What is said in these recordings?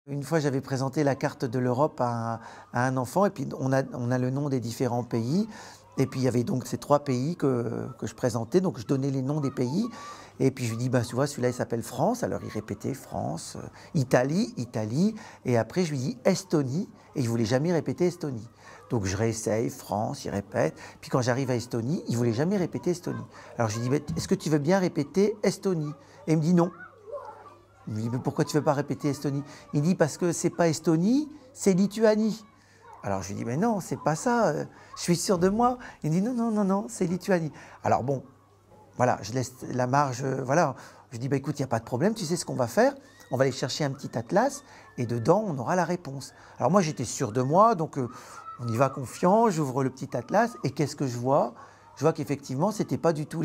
Une fois, j'avais présenté la carte de l'Europe à un enfant et puis on a le nom des différents pays et puis il y avait donc ces 3 pays que je présentais, donc je donnais les noms des pays et puis je lui dis: «Bah, tu vois, celui-là, il s'appelle France». Alors il répétait France, Italie, Italie et après je lui dis: «Estonie» et il voulait jamais répéter Estonie. Donc je réessaye, France, il répète, puis quand j'arrive à Estonie, il voulait jamais répéter Estonie. Alors je lui dis: «Bah, est-ce que tu veux bien répéter Estonie?» Et il me dit: «Non». Je lui dis: «Mais pourquoi tu ne veux pas répéter Estonie?» Il dit: «Parce que c'est pas Estonie, c'est Lituanie». Alors je lui dis: «Mais non, c'est pas ça, je suis sûr de moi». Il dit: «Non, non, non, non, c'est Lituanie». Alors bon, voilà, je laisse la marge, voilà. Je dis: «Bah écoute, il y a pas de problème, tu sais ce qu'on va faire? On va aller chercher un petit atlas et dedans, on aura la réponse». Alors moi, j'étais sûr de moi, donc on y va confiant, j'ouvre le petit atlas et qu'est-ce que je vois? Je vois qu'effectivement, c'était pas du tout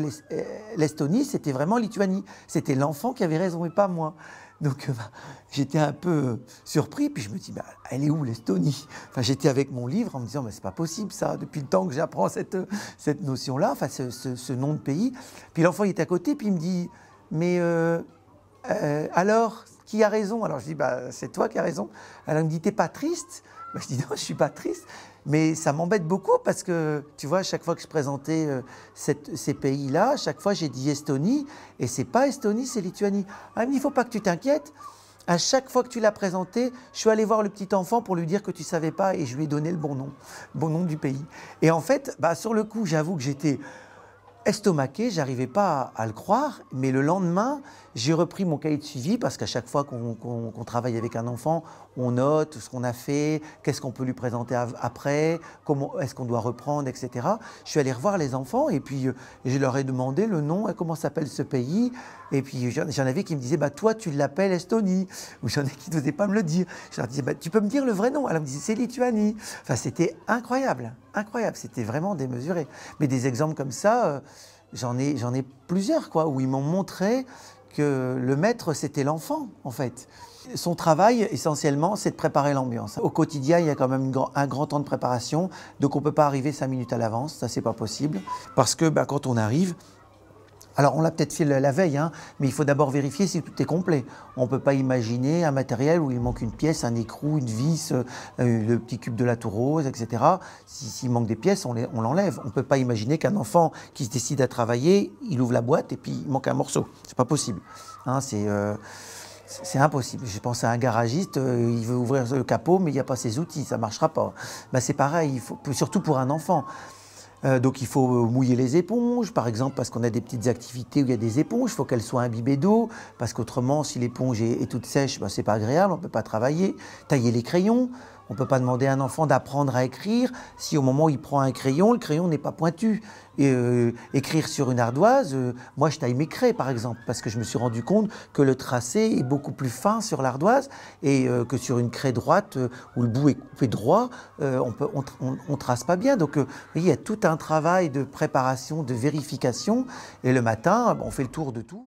l'Estonie, c'était vraiment Lituanie. C'était l'enfant qui avait raison et pas moi. Donc bah, j'étais un peu surpris, puis je me dis: «Bah, elle est où l'Estonie?» Enfin, j'étais avec mon livre en me disant: «Mais c'est pas possible ça, depuis le temps que j'apprends cette notion-là, enfin ce nom de pays». Puis l'enfant il était à côté, puis il me dit: «Mais alors, qui a raison?» Alors je dis: «Bah, c'est toi qui as raison». Alors il me dit: «T'es pas triste?» Bah, je dis: «Non, je suis pas triste». Mais ça m'embête beaucoup parce que, tu vois, à chaque fois que je présentais ces pays-là, à chaque fois j'ai dit Estonie, et c'est pas Estonie, c'est Lituanie. Ah, il me dit: «Il faut pas que tu t'inquiètes. À chaque fois que tu l'as présenté, je suis allé voir le petit enfant pour lui dire que tu savais pas et je lui ai donné le bon nom du pays». Et en fait, bah, sur le coup, j'avoue que j'étais estomaqué, j'arrivais pas à le croire, mais le lendemain, j'ai repris mon cahier de suivi parce qu'à chaque fois qu'on travaille avec un enfant, on note ce qu'on a fait, qu'est-ce qu'on peut lui présenter après, comment est-ce qu'on doit reprendre, etc. Je suis allé revoir les enfants et puis je leur ai demandé le nom et comment s'appelle ce pays. Et puis j'en avais qui me disaient: «Bah toi tu l'appelles Estonie», ou j'en ai qui n'osaient pas me le dire. Je leur disais: «Bah tu peux me dire le vrai nom?» Alors elle me disait: «C'est Lituanie». Enfin c'était incroyable, incroyable, c'était vraiment démesuré. Mais des exemples comme ça, j'en ai plusieurs quoi, où ils m'ont montré que le maître, c'était l'enfant, en fait. Son travail, essentiellement, c'est de préparer l'ambiance. Au quotidien, il y a quand même un grand temps de préparation, donc on ne peut pas arriver 5 minutes à l'avance, ça c'est pas possible. Parce que bah, quand on arrive, alors on l'a peut-être fait la veille, hein, mais il faut d'abord vérifier si tout est complet. On ne peut pas imaginer un matériel où il manque une pièce, un écrou, une vis, le petit cube de la tour rose, etc. S'il manque des pièces, on l'enlève. On ne peut pas imaginer qu'un enfant qui se décide à travailler, il ouvre la boîte et puis il manque un morceau. C'est pas possible. Hein, c'est impossible. Je pense à un garagiste, il veut ouvrir le capot, mais il n'y a pas ses outils, ça ne marchera pas. Ben, c'est pareil, surtout pour un enfant. Donc il faut mouiller les éponges, par exemple, parce qu'on a des petites activités où il y a des éponges, il faut qu'elles soient imbibées d'eau, parce qu'autrement, si l'éponge est toute sèche, ben, c'est pas agréable, on ne peut pas travailler. Tailler les crayons, on ne peut pas demander à un enfant d'apprendre à écrire si au moment où il prend un crayon, le crayon n'est pas pointu. Et, écrire sur une ardoise, moi je taille mes craies par exemple, parce que je me suis rendu compte que le tracé est beaucoup plus fin sur l'ardoise et que sur une craie droite où le bout est coupé droit, on trace pas bien. Donc vous voyez, il y a tout un travail de préparation, de vérification, et le matin, on fait le tour de tout.